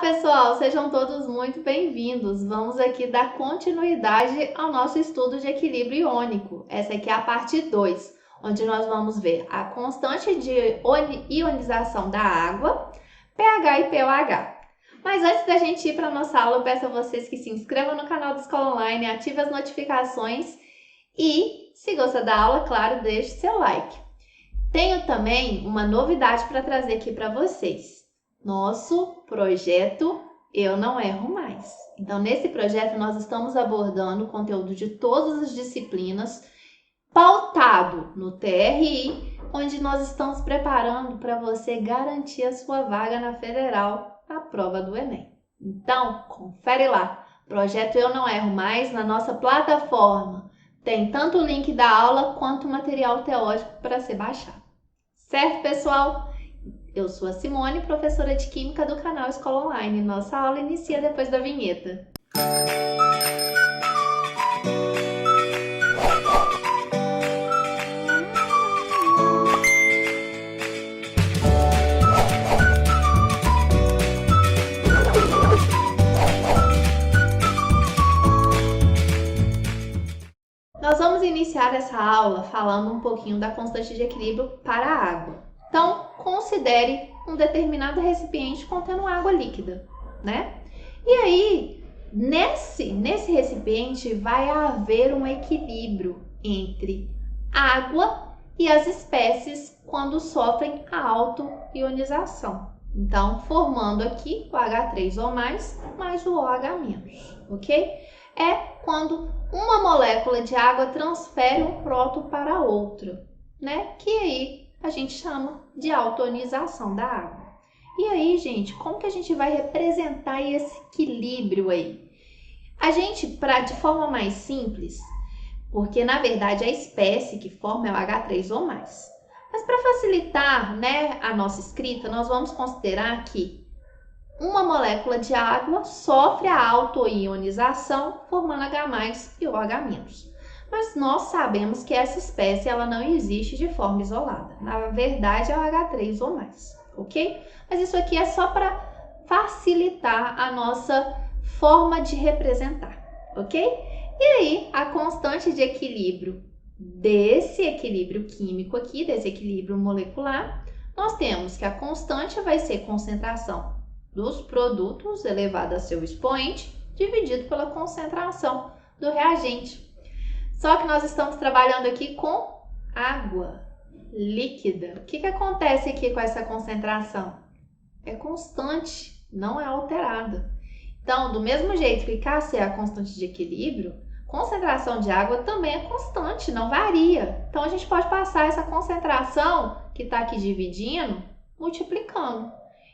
pessoal, sejam todos muito bem-vindos. Vamos aqui dar continuidade ao nosso estudo de equilíbrio iônico. Essa aqui é a parte 2, onde nós vamos ver a constante de ionização da água, pH e pOH. Mas antes da gente ir para a nossa aula, eu peço a vocês que se inscrevam no canal da Escola Online, ative as notificações e, se gosta da aula, claro, deixe seu like. Tenho também uma novidade para trazer aqui para vocês. Nosso projeto Eu Não Erro Mais. Então, nesse projeto, nós estamos abordando o conteúdo de todas as disciplinas, pautado no TRI, onde nós estamos preparando para você garantir a sua vaga na Federal na prova do Enem. Então, confere lá, projeto Eu Não Erro Mais, na nossa plataforma. Tem tanto o link da aula quanto o material teórico para ser baixado. Certo, pessoal? Eu sou a Simone, professora de Química do canal Escola Online. Nossa aula inicia depois da vinheta. Nós vamos iniciar essa aula falando um pouquinho da constante de equilíbrio para a água. Então, considere um determinado recipiente contendo água líquida, né? E aí, nesse recipiente vai haver um equilíbrio entre água e as espécies quando sofrem a autoionização. Então, formando aqui o H3O+, mais o OH-, ok? É quando uma molécula de água transfere um próton para outra, né? Que aí a gente chama de autoionização da água. E aí, gente, como que a gente vai representar esse equilíbrio aí? A gente, de forma mais simples, porque na verdade a espécie que forma é o H3O+. Mas para facilitar, né, a nossa escrita, nós vamos considerar que uma molécula de água sofre a autoionização, formando H+ e OH-. Mas nós sabemos que essa espécie ela não existe de forma isolada. Na verdade, é o H3O+, ok? Mas isso aqui é só para facilitar a nossa forma de representar, ok? E aí, a constante de equilíbrio desse equilíbrio químico aqui, desse equilíbrio molecular, nós temos que a constante vai ser concentração dos produtos elevado a seu expoente, dividido pela concentração do reagente. Só que nós estamos trabalhando aqui com água líquida. O que acontece aqui com essa concentração? É constante, não é alterada. Então, do mesmo jeito que Kc é a constante de equilíbrio, concentração de água também é constante, não varia. Então, a gente pode passar essa concentração que está aqui dividindo, multiplicando.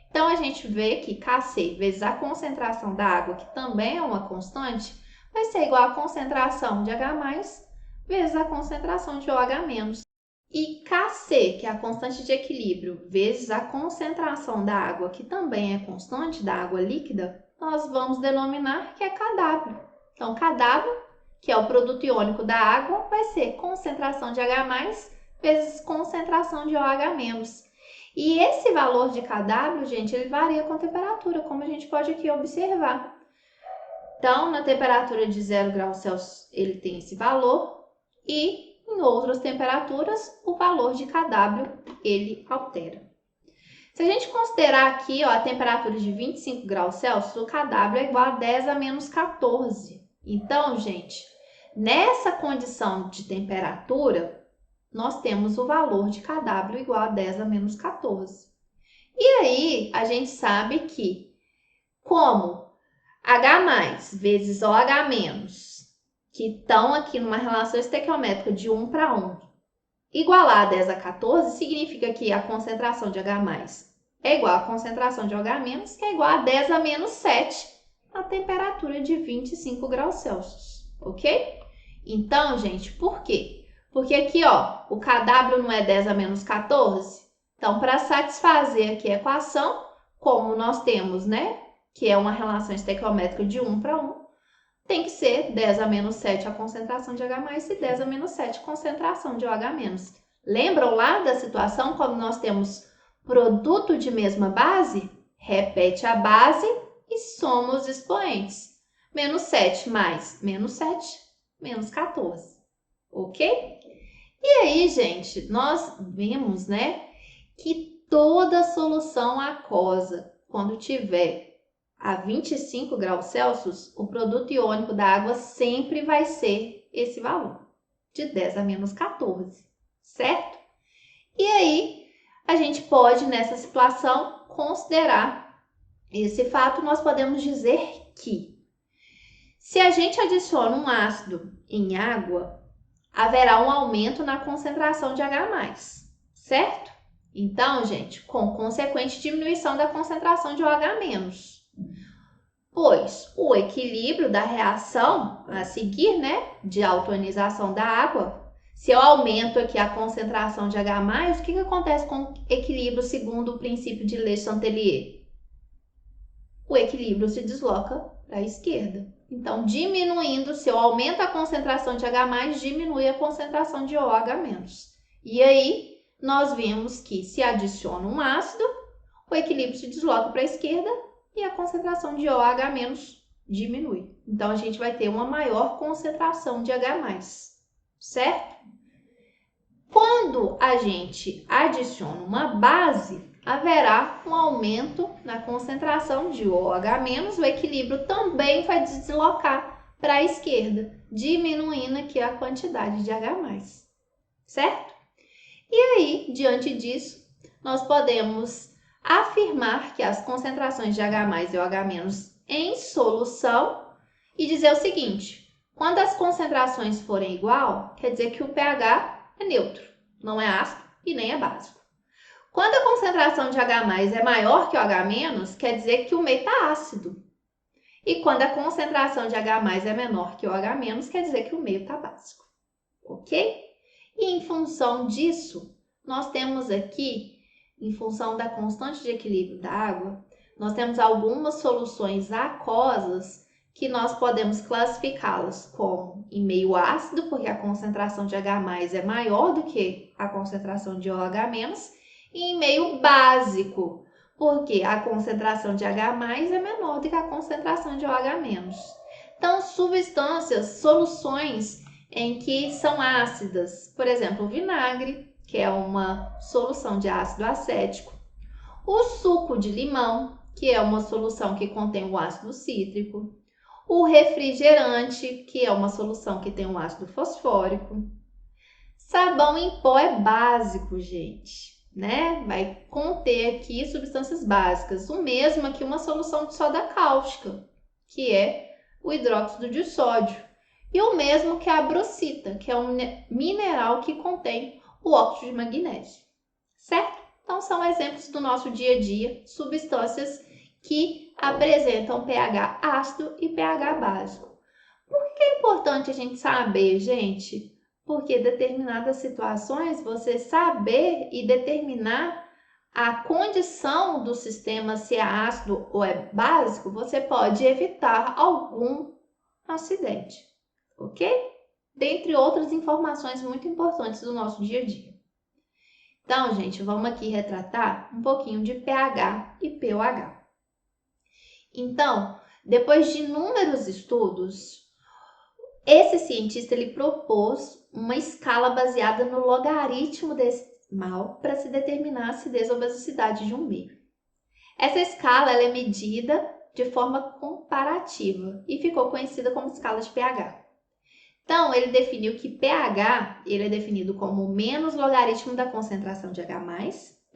Então, a gente vê que Kc vezes a concentração da água, que também é uma constante, vai ser igual a concentração de H+ vezes a concentração de OH-. E Kc, que é a constante de equilíbrio, vezes a concentração da água, que também é constante, da água líquida, nós vamos denominar que é Kw. Então, Kw, que é o produto iônico da água, vai ser concentração de H+ vezes concentração de OH-. E esse valor de Kw, gente, ele varia com a temperatura, como a gente pode aqui observar. Então, na temperatura de 0 graus Celsius, ele tem esse valor e em outras temperaturas, o valor de Kw, ele altera. Se a gente considerar aqui, ó, a temperatura de 25 graus Celsius, o Kw é igual a 10 a menos 14. Então, gente, nessa condição de temperatura, nós temos o valor de Kw igual a 10 a menos 14. E aí, a gente sabe que, como H+ vezes OH-, que estão aqui numa relação estequiométrica de 1 para 1, igualar a 10 a 14, significa que a concentração de H+ é igual à concentração de OH-, que é igual a 10 a menos 7, a temperatura de 25 graus Celsius, ok? Então, gente, por quê? Porque aqui, ó, o Kw não é 10 a menos 14? Então, para satisfazer aqui a equação, como nós temos, né, que é uma relação estequiométrica de 1 para 1, tem que ser 10 a menos 7 a concentração de H+ e 10 a menos 7 a concentração de OH-. Lembram lá da situação quando nós temos produto de mesma base? Repete a base e soma os expoentes. Menos 7 mais menos 7, menos 14. Ok? E aí, gente, nós vemos, né, que toda solução aquosa, quando tiver a 25 graus Celsius, o produto iônico da água sempre vai ser esse valor, de 10 a menos 14, certo? E aí, a gente pode, nessa situação, considerar esse fato. Nós podemos dizer que, se a gente adiciona um ácido em água, haverá um aumento na concentração de H+, certo? Então, gente, com consequente diminuição da concentração de OH-, pois o equilíbrio da reação a seguir, né, de autoionização da água, se eu aumento aqui a concentração de H+, o que acontece com o equilíbrio segundo o princípio de Le-Chatelier? O equilíbrio se desloca para a esquerda. Então, diminuindo, se eu aumento a concentração de H+, diminui a concentração de OH-. E aí, nós vemos que se adiciona um ácido, o equilíbrio se desloca para a esquerda e a concentração de OH- diminui. Então, a gente vai ter uma maior concentração de H+, certo? Quando a gente adiciona uma base, haverá um aumento na concentração de OH-, o equilíbrio também vai deslocar para a esquerda, diminuindo aqui a quantidade de H+, certo? E aí, diante disso, nós podemos afirmar que as concentrações de H+ e OH- em solução e dizer o seguinte: quando as concentrações forem igual, quer dizer que o pH é neutro, não é ácido e nem é básico. Quando a concentração de H+ é maior que OH-, quer dizer que o meio está ácido. E quando a concentração de H+ é menor que OH-, quer dizer que o meio está básico. Ok? E em função disso, nós temos aqui, em função da constante de equilíbrio da água, nós temos algumas soluções aquosas que nós podemos classificá-las como em meio ácido, porque a concentração de H+ é maior do que a concentração de OH-, e em meio básico, porque a concentração de H+ é menor do que a concentração de OH-. Então, substâncias, soluções em que são ácidas, por exemplo, o vinagre, que é uma solução de ácido acético, o suco de limão, que é uma solução que contém o ácido cítrico, o refrigerante, que é uma solução que tem o ácido fosfórico. Sabão em pó é básico, gente, né? Vai conter aqui substâncias básicas. O mesmo aqui uma solução de soda cáustica, que é o hidróxido de sódio. E o mesmo que a brocita, que é um mineral que contém o óxido de magnésio, certo? Então, são exemplos do nosso dia a dia, substâncias que apresentam pH ácido e pH básico. Por que é importante a gente saber, gente? Porque em determinadas situações, você saber e determinar a condição do sistema, se é ácido ou é básico, você pode evitar algum acidente, ok? Dentre outras informações muito importantes do nosso dia a dia. Então, gente, vamos aqui retratar um pouquinho de pH e pOH. Então, depois de inúmeros estudos, esse cientista ele propôs uma escala baseada no logaritmo decimal para se determinar a acidez ou basicidade de um meio. Essa escala ela é medida de forma comparativa e ficou conhecida como escala de pH. Então, ele definiu que pH ele é definido como menos logaritmo da concentração de H+,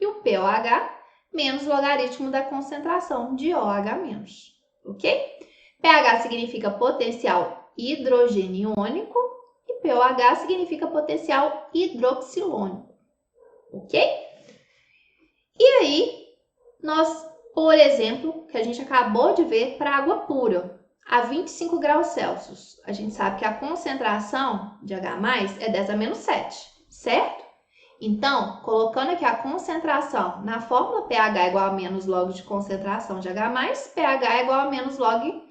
e o pOH menos logaritmo da concentração de OH-, ok? pH significa potencial hidrogeniônico e pOH significa potencial hidroxilônico, ok? E aí, nós, por exemplo, que a gente acabou de ver para água pura, a 25 graus Celsius, a gente sabe que a concentração de H+ é 10 a menos 7, certo? Então, colocando aqui a concentração na fórmula pH igual a menos log de concentração de H+, pH é igual a menos log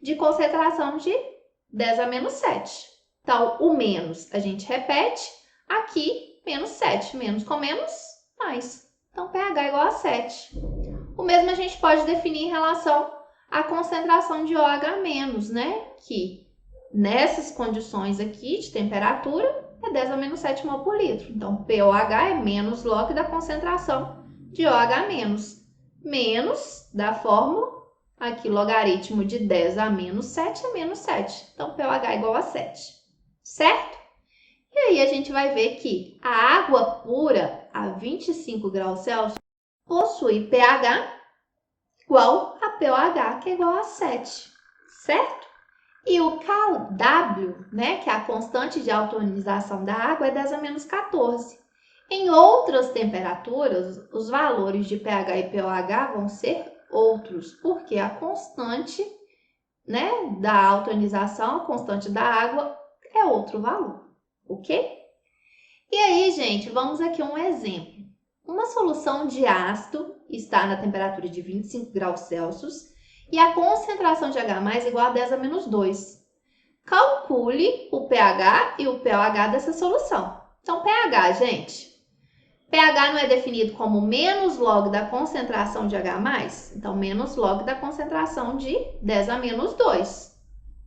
de concentração de 10 a menos 7. Então, o menos a gente repete, aqui menos 7, menos com menos, mais. Então, pH é igual a 7. O mesmo a gente pode definir em relação a concentração de OH-, né? Que nessas condições aqui de temperatura é 10 a menos 7 mol por litro. Então, POH é menos log da concentração de OH-, menos da fórmula, aqui logaritmo de 10 a menos 7 é menos 7. Então, POH é igual a 7, certo? E aí a gente vai ver que a água pura a 25 graus Celsius possui pH igual a POH, que é igual a 7, certo? E o kW, né, que é a constante de autoionização da água, é 10 a menos 14. Em outras temperaturas, os valores de pH e POH vão ser outros, porque a constante, né, da autoionização, a constante da água, é outro valor, ok? E aí, gente, vamos aqui a um exemplo. Uma solução de ácido está na temperatura de 25 graus Celsius e a concentração de H+ é igual a 10 a menos 2. Calcule o pH e o pOH dessa solução. Então, pH, gente. pH não é definido como menos log da concentração de H+? Então, menos log da concentração de 10 a menos 2.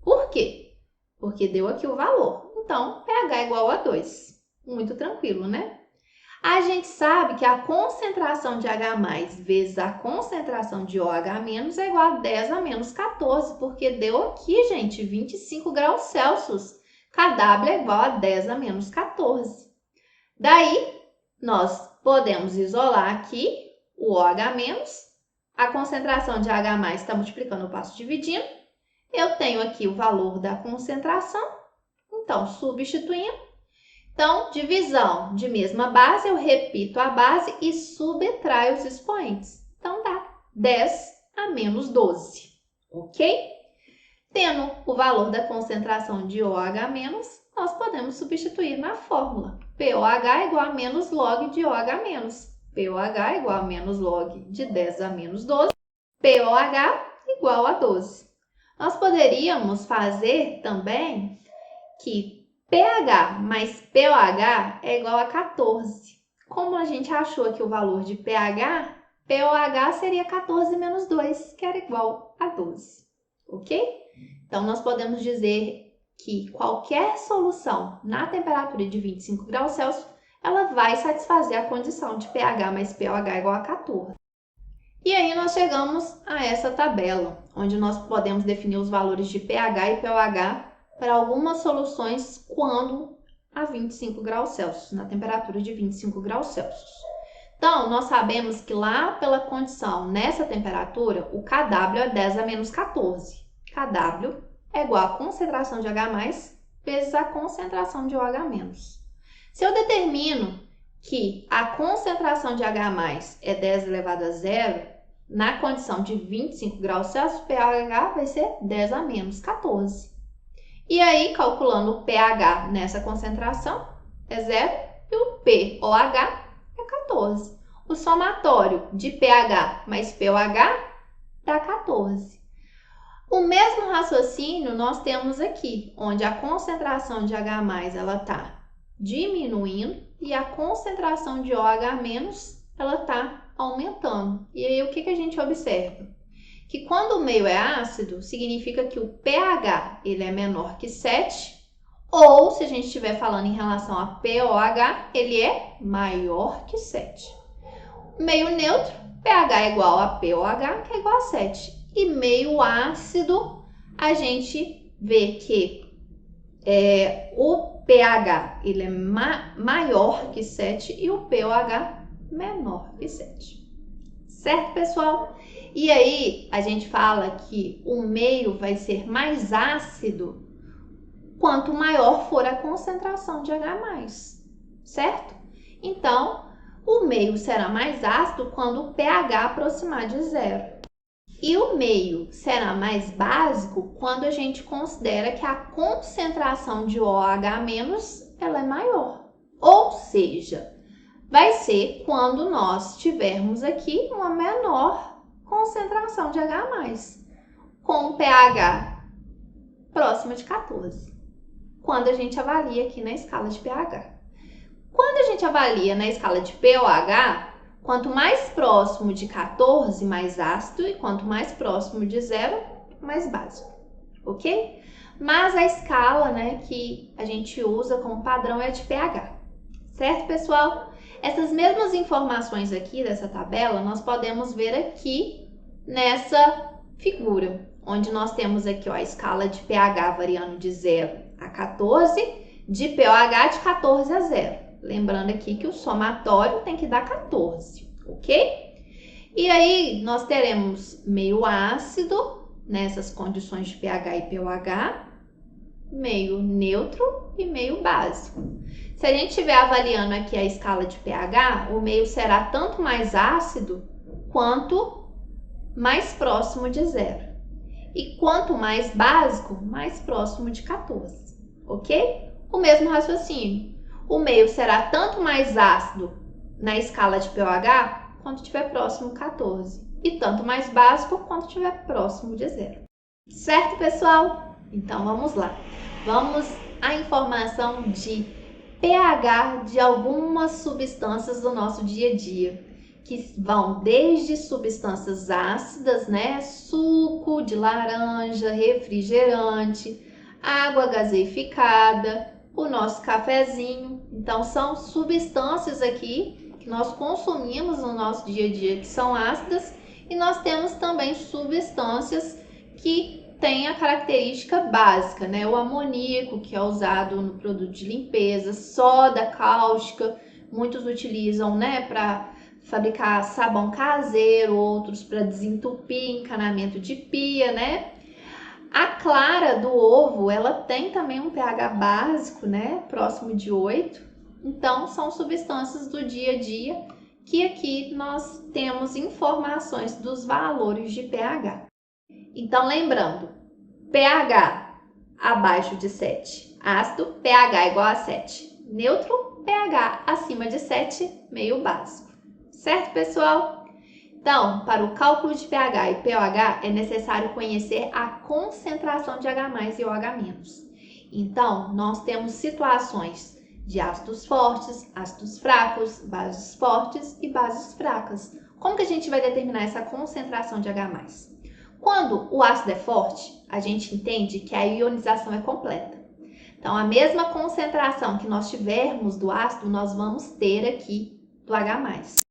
Por quê? Porque deu aqui o valor. Então, pH é igual a 2. Muito tranquilo, né? A gente sabe que a concentração de H+ vezes a concentração de OH- é igual a 10 a menos 14, porque deu aqui, gente, 25 graus Celsius. kW é igual a 10 a menos 14. Daí, nós podemos isolar aqui o OH-, a concentração de H+ está multiplicando, eu passo dividindo. Eu tenho aqui o valor da concentração, então, substituindo. Então, divisão de mesma base, eu repito a base e subtraio os expoentes. Então, dá 10 a menos 12, ok? Tendo o valor da concentração de OH-, nós podemos substituir na fórmula. POH é igual a menos log de OH-. POH é igual a menos log de 10 a menos 12. POH igual a 12. Nós poderíamos fazer também que pH mais pOH é igual a 14. Como a gente achou aqui o valor de pH, pOH seria 14 menos 2, que era igual a 12, ok? Então, nós podemos dizer que qualquer solução na temperatura de 25 graus Celsius, ela vai satisfazer a condição de pH mais pOH igual a 14. E aí, nós chegamos a essa tabela, onde nós podemos definir os valores de pH e pOH para algumas soluções quando a 25 graus Celsius, na temperatura de 25 graus Celsius. Então, nós sabemos que lá pela condição, nessa temperatura, o kW é 10 a menos 14. kW é igual a concentração de H+ vezes a concentração de OH-. Se eu determino que a concentração de H+ é 10 elevado a 0, na condição de 25 graus Celsius, pH vai ser 10 a menos 14. E aí, calculando o pH nessa concentração, é 0 e o pOH é 14. O somatório de pH mais pOH dá 14. O mesmo raciocínio nós temos aqui, onde a concentração de H+ ela está diminuindo e a concentração de OH- ela está aumentando. E aí, o que a gente observa? Que quando o meio é ácido, significa que o pH ele é menor que 7, ou se a gente estiver falando em relação a pOH, ele é maior que 7. Meio neutro, pH é igual a pOH, que é igual a 7. E meio ácido, a gente vê que o pH ele é maior que 7 e o pOH menor que 7. Certo, pessoal? E aí, a gente fala que o meio vai ser mais ácido quanto maior for a concentração de H+, certo? Então, o meio será mais ácido quando o pH aproximar de 0. E o meio será mais básico quando a gente considera que a concentração de OH- ela é maior. Ou seja, vai ser quando nós tivermos aqui uma menor concentração de H+, com o pH próximo de 14, quando a gente avalia aqui na escala de pH. Quando a gente avalia na escala de pOH, Quanto mais próximo de 14, mais ácido, e quanto mais próximo de 0, mais básico, ok? Mas a escala, né, que a gente usa como padrão é de pH, certo, pessoal? Essas mesmas informações aqui dessa tabela, nós podemos ver aqui nessa figura, onde nós temos aqui ó, a escala de pH variando de 0 a 14, de pOH de 14 a 0. Lembrando aqui que o somatório tem que dar 14, ok? E aí, nós teremos meio ácido, nessas condições de pH e pOH, meio neutro e meio básico. Se a gente estiver avaliando aqui a escala de pH, o meio será tanto mais ácido quanto mais próximo de 0. E quanto mais básico, mais próximo de 14, ok? O mesmo raciocínio. O meio será tanto mais ácido na escala de pOH quanto estiver próximo de 14. E tanto mais básico quanto estiver próximo de 0. Certo, pessoal? Então, vamos lá. Vamos à informação de pH de algumas substâncias do nosso dia a dia, que vão desde substâncias ácidas, né? Suco de laranja, refrigerante, água gaseificada, o nosso cafezinho. Então, são substâncias aqui que nós consumimos no nosso dia a dia que são ácidas, e nós temos também substâncias que têm a característica básica, né? O amoníaco, que é usado no produto de limpeza, soda cáustica, muitos utilizam, né, para fabricar sabão caseiro, outros para desentupir encanamento de pia, né? A clara do ovo, ela tem também um pH básico, né, próximo de 8. Então, são substâncias do dia a dia que aqui nós temos informações dos valores de pH. Então, lembrando, pH abaixo de 7, ácido, pH igual a 7. Neutro, pH acima de 7, meio básico. Certo, pessoal? Então, para o cálculo de pH e pOH, é necessário conhecer a concentração de H+ e OH-. Então, nós temos situações de ácidos fortes, ácidos fracos, bases fortes e bases fracas. Como que a gente vai determinar essa concentração de H+? Quando o ácido é forte, a gente entende que a ionização é completa. Então, a mesma concentração que nós tivermos do ácido, nós vamos ter aqui do H+.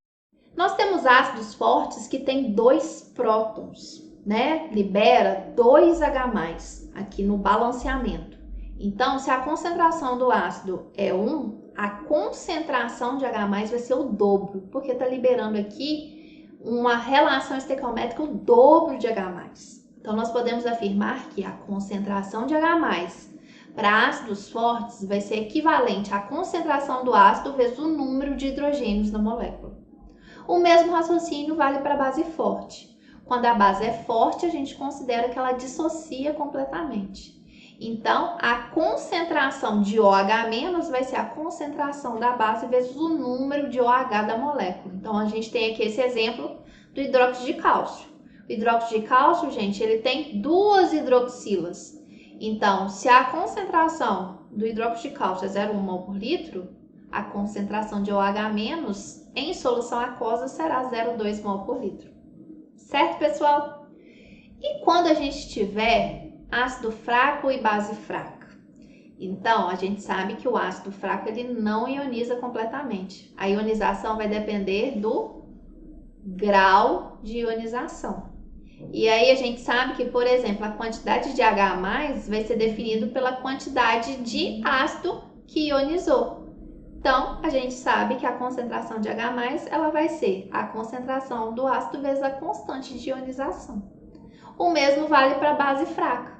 Nós temos ácidos fortes que têm 2 prótons, né? Libera 2 H+ aqui no balanceamento. Então, se a concentração do ácido é 1, a concentração de H+ vai ser o dobro, porque está liberando aqui uma relação estequiométrica o dobro de H+. Então, nós podemos afirmar que a concentração de H+ para ácidos fortes vai ser equivalente à concentração do ácido vezes o número de hidrogênios na molécula. O mesmo raciocínio vale para a base forte. Quando a base é forte, a gente considera que ela dissocia completamente. Então, a concentração de OH- vai ser a concentração da base vezes o número de OH da molécula. Então, a gente tem aqui esse exemplo do hidróxido de cálcio. O hidróxido de cálcio, gente, ele tem 2 hidroxilas. Então, se a concentração do hidróxido de cálcio é 0,1 mol por litro, a concentração de OH- em solução aquosa será 0,2 mol por litro. Certo, pessoal? E quando a gente tiver ácido fraco e base fraca? Então, a gente sabe que o ácido fraco ele não ioniza completamente. A ionização vai depender do grau de ionização. E aí a gente sabe que, por exemplo, a quantidade de H+ vai ser definido pela quantidade de ácido que ionizou. Então, a gente sabe que a concentração de H+, ela vai ser a concentração do ácido vezes a constante de ionização. O mesmo vale para a base fraca.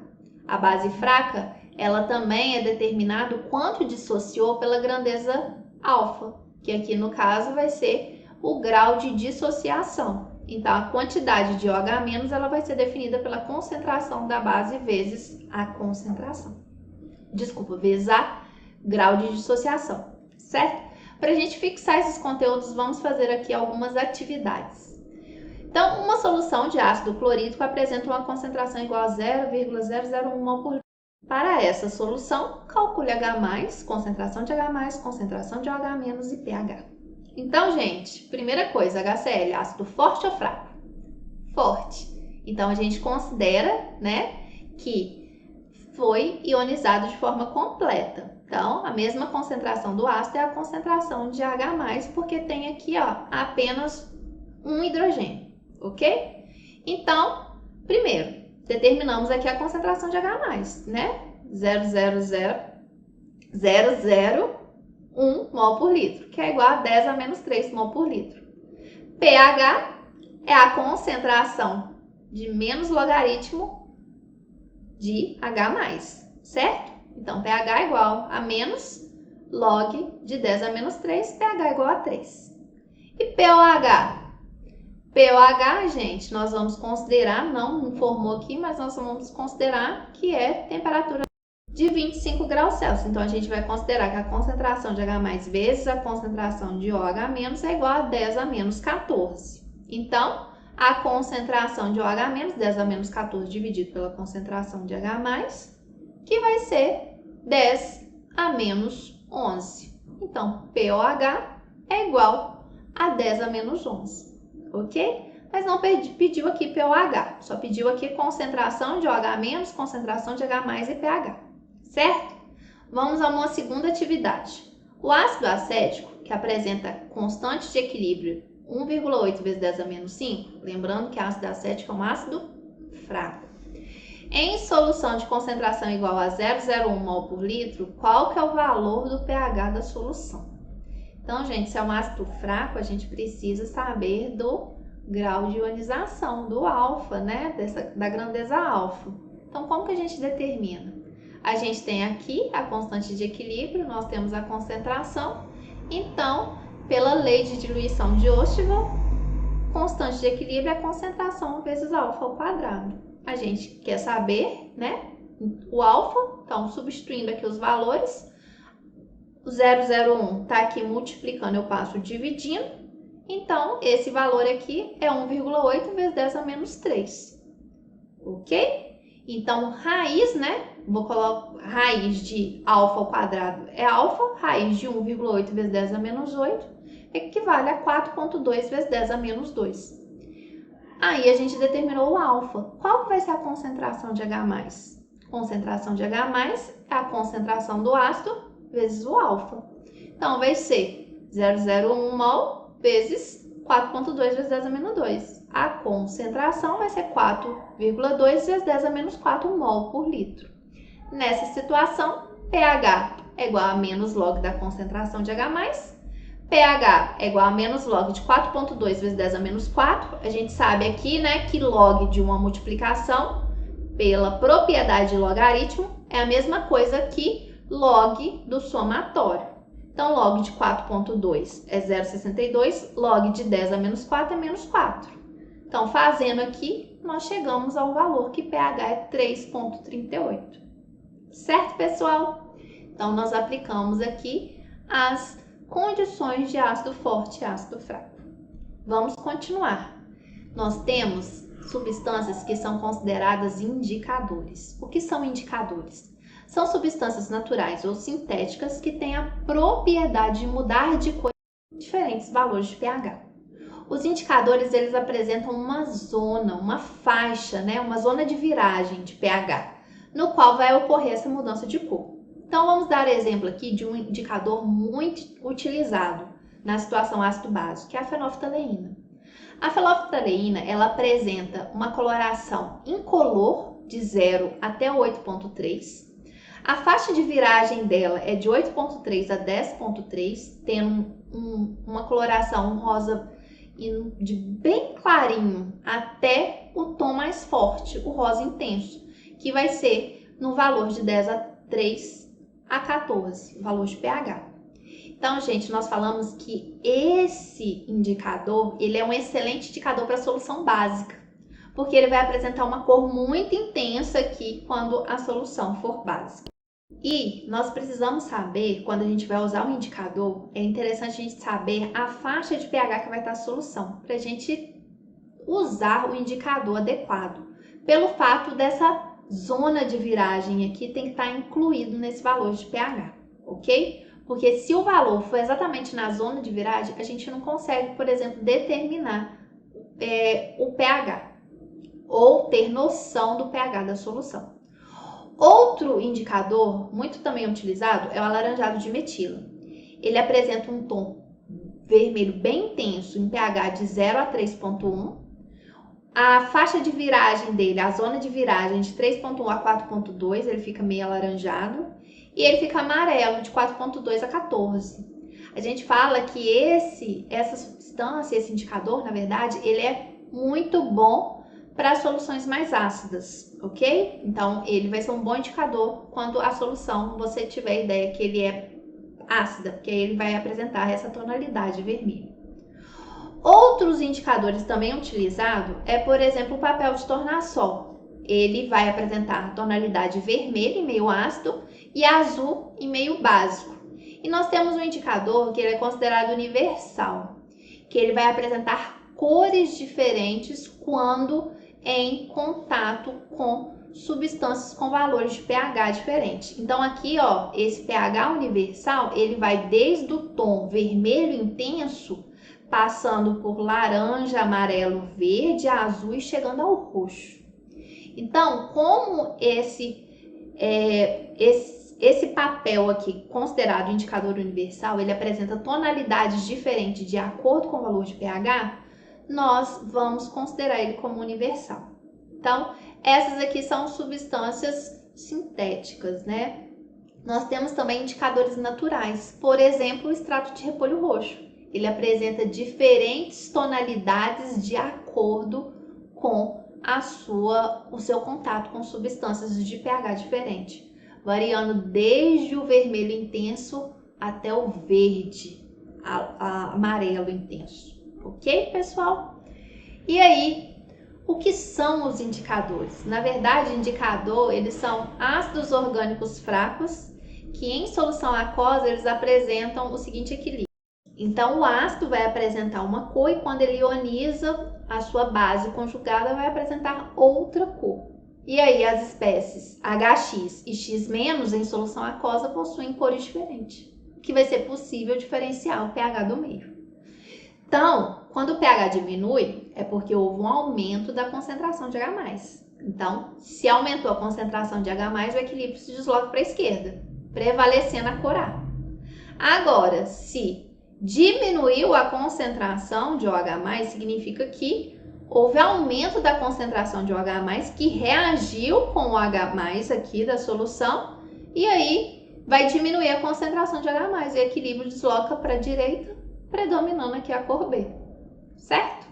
A base fraca, ela também é determinado quanto dissociou pela grandeza alfa, que aqui no caso vai ser o grau de dissociação. Então, a quantidade de OH- ela vai ser definida pela concentração da base vezes a concentração. Vezes a grau de dissociação. Certo? Para a gente fixar esses conteúdos, vamos fazer aqui algumas atividades. Então, uma solução de ácido clorídrico apresenta uma concentração igual a 0,001 mol por litro. Para essa solução, calcule H+, concentração de H+, concentração de OH- e pH. Então, gente, primeira coisa, HCl, ácido forte ou fraco? Forte. Então, a gente considera, né, que foi ionizado de forma completa. Então, a mesma concentração do ácido é a concentração de H+, porque tem aqui, ó, apenas um hidrogênio, ok? Então, primeiro, determinamos aqui a concentração de H+, né? 0,00001 mol por litro, que é igual a 10 a menos 3 mol por litro. pH é a concentração de menos logaritmo de H+, certo? Então, pH é igual a menos log de 10 a menos 3, pH é igual a 3. E pOH? pOH, gente, nós vamos considerar, não informou aqui, mas nós vamos considerar que é temperatura de 25 graus Celsius. Então, a gente vai considerar que a concentração de H+ vezes a concentração de OH- é igual a 10 a menos 14. Então, a concentração de OH-, 10 a menos 14 dividido pela concentração de H+, que vai ser 10 a menos 11. Então, pOH é igual a 10 a menos 11, ok? Mas não pediu aqui pOH, só pediu aqui concentração de OH-, concentração de H+ e pH, certo? Vamos a uma segunda atividade. O ácido acético, que apresenta constante de equilíbrio 1,8 vezes 10 a menos 5, lembrando que ácido acético é um ácido fraco. Em solução de concentração igual a 0,01 mol por litro, qual que é o valor do pH da solução? Então, gente, se é um ácido fraco, a gente precisa saber do grau de ionização, do alfa, né? Da grandeza alfa. Então, como que a gente determina? A gente tem aqui a constante de equilíbrio, nós temos a concentração. Então, pela lei de diluição de Ostwald, constante de equilíbrio é a concentração vezes alfa ao quadrado. A gente quer saber, né, o alfa, então substituindo aqui os valores, o 0,01 está aqui multiplicando, eu passo dividindo, então esse valor aqui é 1,8 vezes 10 a menos 3, ok? Então, raiz, né, vou colocar raiz de alfa ao quadrado é alfa, raiz de 1,8 vezes 10 a menos 8, equivale a 4,2 vezes 10 a menos 2. Aí a gente determinou o alfa. Qual que vai ser a concentração de H+? Concentração de H+ é a concentração do ácido vezes o alfa. Então, vai ser 0,01 mol vezes 4,2 vezes 10 a menos 2. A concentração vai ser 4,2 vezes 10 a menos 4 mol por litro. Nessa situação, pH é igual a menos log da concentração de H+, pH é igual a menos log de 4,2 vezes 10 a menos 4. A gente sabe aqui, né, que log de uma multiplicação pela propriedade de logaritmo é a mesma coisa que log do somatório. Então, log de 4,2 é 0,62, log de 10 a menos 4 é menos 4. Então, fazendo aqui, nós chegamos ao valor que pH é 3,38. Certo, pessoal? Então, nós aplicamos aqui as condições de ácido forte e ácido fraco. Vamos continuar. Nós temos substâncias que são consideradas indicadores. O que são indicadores? São substâncias naturais ou sintéticas que têm a propriedade de mudar de cor em diferentes valores de pH. Os indicadores, eles apresentam uma zona, uma faixa, né? Uma zona de viragem de pH, no qual vai ocorrer essa mudança de cor. Então, vamos dar exemplo aqui de um indicador muito utilizado na situação ácido-básico, que é a fenolftaleína. A fenolftaleína, ela apresenta uma coloração incolor de 0 até 8,3. A faixa de viragem dela é de 8,3 a 10,3, tendo uma coloração rosa de bem clarinho até o tom mais forte, o rosa intenso, que vai ser no valor de 10 a 3 a 14, valor de pH. Então, gente, nós falamos que esse indicador, ele é um excelente indicador para a solução básica, porque ele vai apresentar uma cor muito intensa aqui quando a solução for básica. E nós precisamos saber, quando a gente vai usar um indicador, é interessante a gente saber a faixa de pH que vai estar a solução, para a gente usar o indicador adequado, pelo fato dessa zona de viragem aqui tem que estar incluído nesse valor de pH, ok? Porque se o valor for exatamente na zona de viragem, a gente não consegue, por exemplo, determinar o pH ou ter noção do pH da solução. Outro indicador muito também utilizado é o alaranjado de metila. Ele apresenta um tom vermelho bem intenso em pH de 0 a 3,1. A faixa de viragem dele, a zona de viragem de 3,1 a 4,2, ele fica meio alaranjado. E ele fica amarelo de 4,2 a 14. A gente fala que essa substância, esse indicador, na verdade, ele é muito bom para soluções mais ácidas, ok? Então, ele vai ser um bom indicador quando a solução, você tiver ideia que ele é ácida, porque ele vai apresentar essa tonalidade vermelha. Outros indicadores também utilizados é, por exemplo, o papel de tornassol. Ele vai apresentar tonalidade vermelha em meio ácido e azul em meio básico. E nós temos um indicador que ele é considerado universal, que ele vai apresentar cores diferentes quando em contato com substâncias com valores de pH diferentes. Então aqui, ó, esse pH universal, ele vai desde o tom vermelho intenso, passando por laranja, amarelo, verde, azul e chegando ao roxo. Então, como esse papel aqui, considerado indicador universal, ele apresenta tonalidades diferentes de acordo com o valor de pH, nós vamos considerar ele como universal. Então, essas aqui são substâncias sintéticas, né? Nós temos também indicadores naturais, por exemplo, o extrato de repolho roxo. Ele apresenta diferentes tonalidades de acordo com o seu contato com substâncias de pH diferente, variando desde o vermelho intenso até o verde, amarelo intenso. Ok, pessoal? E aí, o que são os indicadores? Na verdade, indicador, eles são ácidos orgânicos fracos, que em solução aquosa, eles apresentam o seguinte equilíbrio. Então, o ácido vai apresentar uma cor e quando ele ioniza, a sua base conjugada vai apresentar outra cor. E aí, as espécies HX e X- em solução aquosa possuem cores diferentes, que vai ser possível diferenciar o pH do meio. Então, quando o pH diminui, é porque houve um aumento da concentração de H+. Então, se aumentou a concentração de H+, o equilíbrio se desloca para a esquerda, prevalecendo a cor A. Agora, se diminuiu a concentração de OH+, significa que houve aumento da concentração de OH+, que reagiu com o H+, aqui da solução, e aí vai diminuir a concentração de H+, e o equilíbrio desloca para a direita, predominando aqui a cor B, certo?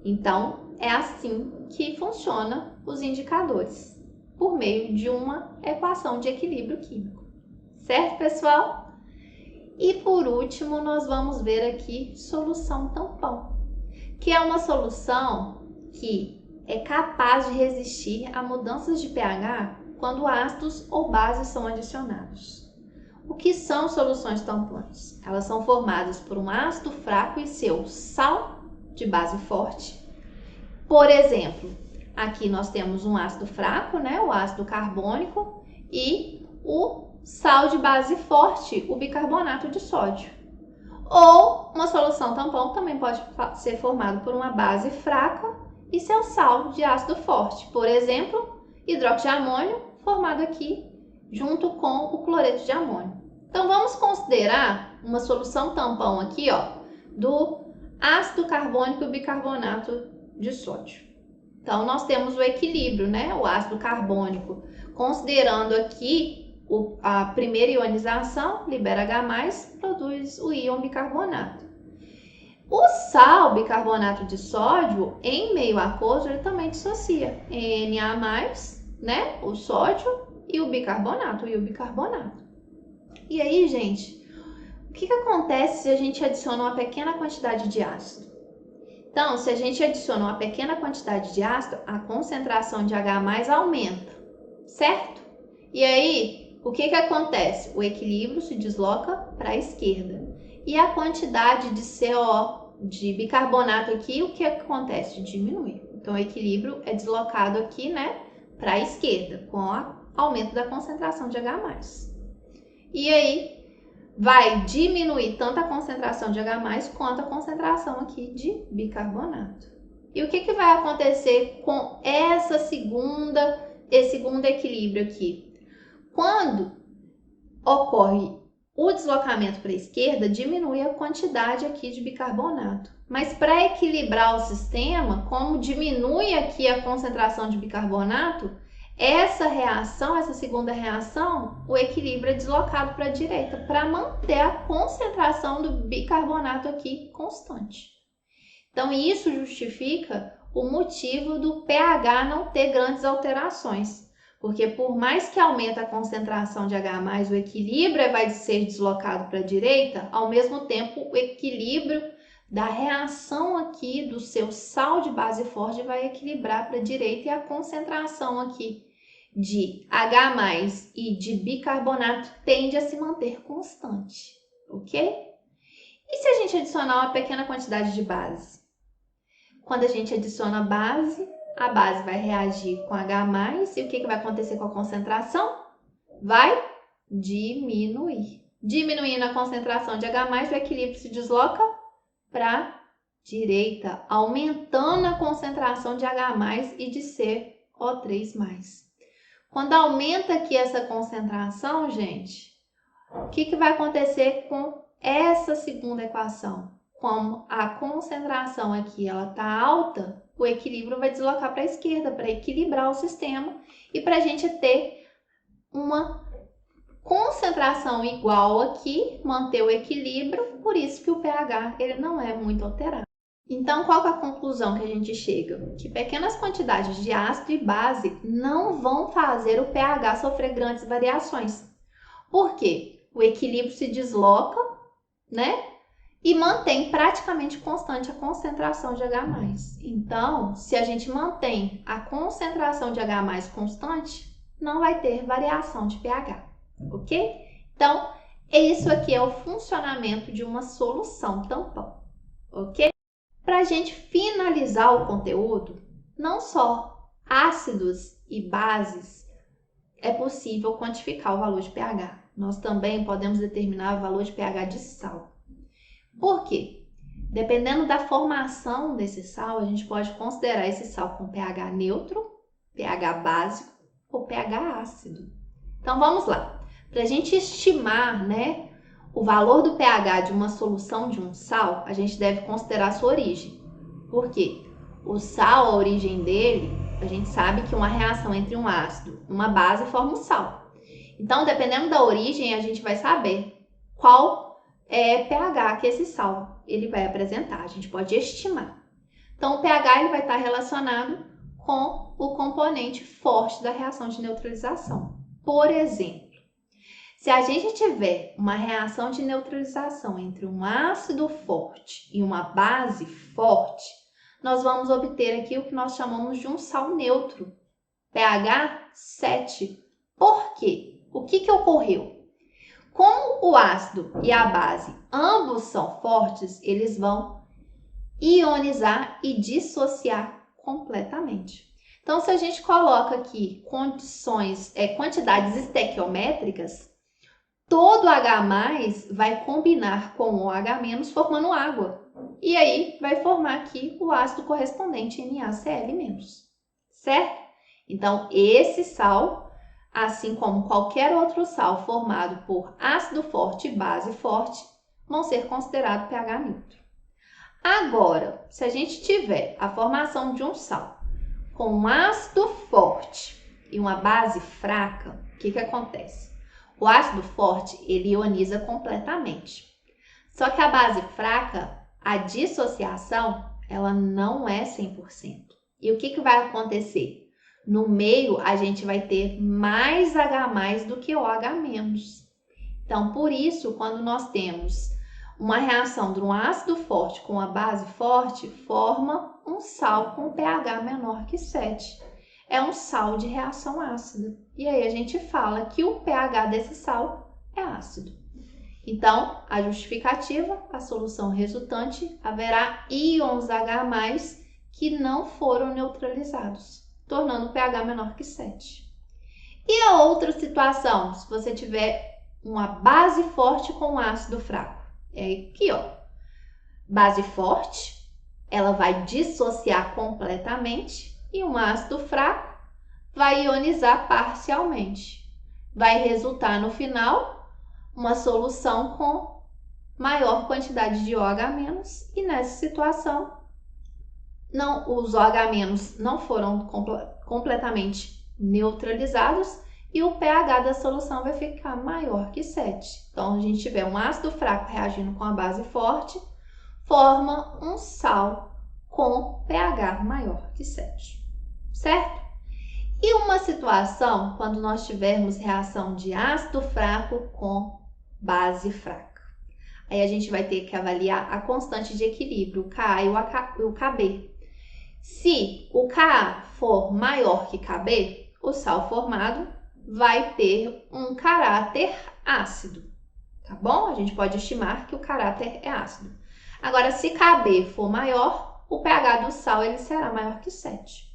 Então, é assim que funcionam os indicadores, por meio de uma equação de equilíbrio químico. Certo, pessoal? E por último, nós vamos ver aqui solução tampão, que é uma solução que é capaz de resistir a mudanças de pH quando ácidos ou bases são adicionados. O que são soluções tampões? Elas são formadas por um ácido fraco e seu sal de base forte. Por exemplo, aqui nós temos um ácido fraco, né, o ácido carbônico, e o sal de base forte, o bicarbonato de sódio. Ou uma solução tampão também pode ser formada por uma base fraca e seu sal de ácido forte. Por exemplo, hidróxido de amônio, formado aqui junto com o cloreto de amônio. Então, vamos considerar uma solução tampão aqui, ó, do ácido carbônico e o bicarbonato de sódio. Então, nós temos o equilíbrio, né? O ácido carbônico, considerando aqui a primeira ionização, libera H+, produz o íon bicarbonato. O sal bicarbonato de sódio, em meio aquoso, ele também dissocia Na+, né? O sódio e o bicarbonato, E aí, gente, o que acontece se a gente adiciona uma pequena quantidade de ácido? Então, se a gente adiciona uma pequena quantidade de ácido, a concentração de H+ aumenta, certo? E aí, o que acontece? O equilíbrio se desloca para a esquerda. E a quantidade de CO, de bicarbonato aqui, o que acontece? Diminui. Então, o equilíbrio é deslocado aqui, né, para a esquerda, com o aumento da concentração de H+. E aí, vai diminuir tanto a concentração de H+, quanto a concentração aqui de bicarbonato. E o que vai acontecer com esse segundo equilíbrio aqui? Quando ocorre o deslocamento para a esquerda, diminui a quantidade aqui de bicarbonato. Mas para equilibrar o sistema, como diminui aqui a concentração de bicarbonato, essa segunda reação, o equilíbrio é deslocado para a direita, para manter a concentração do bicarbonato aqui constante. Então, isso justifica o motivo do pH não ter grandes alterações. Porque por mais que aumente a concentração de H+, o equilíbrio vai ser deslocado para a direita, ao mesmo tempo o equilíbrio da reação aqui do seu sal de base forte vai equilibrar para a direita e a concentração aqui de H+ e de bicarbonato tende a se manter constante, ok? E se a gente adicionar uma pequena quantidade de base? Quando a gente adiciona a base vai reagir com H+, e o que vai acontecer com a concentração? Vai diminuir. Diminuindo a concentração de H+, o equilíbrio se desloca para a direita, aumentando a concentração de H+, e de CO3+. Quando aumenta aqui essa concentração, gente, o que vai acontecer com essa segunda equação? Como a concentração aqui está alta, o equilíbrio vai deslocar para a esquerda, para equilibrar o sistema e para a gente ter uma concentração igual aqui, manter o equilíbrio, por isso que o pH ele não é muito alterado. Então, qual é a conclusão que a gente chega? Que pequenas quantidades de ácido e base não vão fazer o pH sofrer grandes variações. Por quê? O equilíbrio se desloca, né? E mantém praticamente constante a concentração de H+. Então, se a gente mantém a concentração de H+ constante, não vai ter variação de pH, ok? Então, isso aqui é o funcionamento de uma solução tampão, ok? Para a gente finalizar o conteúdo, não só ácidos e bases é possível quantificar o valor de pH. Nós também podemos determinar o valor de pH de sal. Por quê? Dependendo da formação desse sal, a gente pode considerar esse sal com pH neutro, pH básico ou pH ácido. Então, vamos lá. Para a gente estimar, né, o valor do pH de uma solução de um sal, a gente deve considerar a sua origem. Por quê? O sal, a origem dele, a gente sabe que uma reação entre um ácido e uma base forma um sal. Então, dependendo da origem, a gente vai saber qual pH que esse sal ele vai apresentar. A gente pode estimar. Então, o pH ele vai estar relacionado com o componente forte da reação de neutralização. Por exemplo, se a gente tiver uma reação de neutralização entre um ácido forte e uma base forte, nós vamos obter aqui o que nós chamamos de um sal neutro, pH 7. Por quê? O que ocorreu? Como o ácido e a base ambos são fortes, eles vão ionizar e dissociar completamente. Então, se a gente coloca aqui quantidades estequiométricas, todo H+ vai combinar com o H- formando água. E aí vai formar aqui o ácido correspondente NaCl-, certo? Então, esse sal, assim como qualquer outro sal formado por ácido forte e base forte, vão ser considerados pH neutro. Agora, se a gente tiver a formação de um sal com um ácido forte e uma base fraca, o que acontece? O ácido forte, ele ioniza completamente. Só que a base fraca, a dissociação, ela não é 100%. E o que vai acontecer? No meio, a gente vai ter mais H+ do que OH-. Então, por isso, quando nós temos uma reação de um ácido forte com uma base forte, forma um sal com pH menor que 7. É um sal de reação ácida. E aí a gente fala que o pH desse sal é ácido. Então, a justificativa, a solução resultante, haverá íons H+ que não foram neutralizados, tornando o pH menor que 7. E a outra situação, se você tiver uma base forte com um ácido fraco. É aqui, ó. Base forte, ela vai dissociar completamente e um ácido fraco vai ionizar parcialmente. Vai resultar no final uma solução com maior quantidade de OH- e nessa situação os OH- não foram completamente neutralizados e o pH da solução vai ficar maior que 7. Então, a gente tiver um ácido fraco reagindo com a base forte, forma um sal com pH maior que 7, certo? E uma situação quando nós tivermos reação de ácido fraco com base fraca. Aí a gente vai ter que avaliar a constante de equilíbrio, o Ka e o Kb. Se o Ka for maior que Kb, o sal formado vai ter um caráter ácido, tá bom? A gente pode estimar que o caráter é ácido. Agora, se Kb for maior, o pH do sal ele será maior que 7.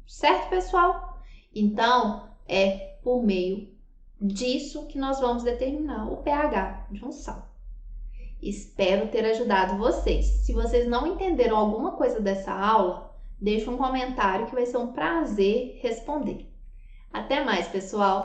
Certo, pessoal? Então, é por meio disso que nós vamos determinar o pH de um sal. Espero ter ajudado vocês. Se vocês não entenderam alguma coisa dessa aula, deixe um comentário que vai ser um prazer responder. Até mais, pessoal!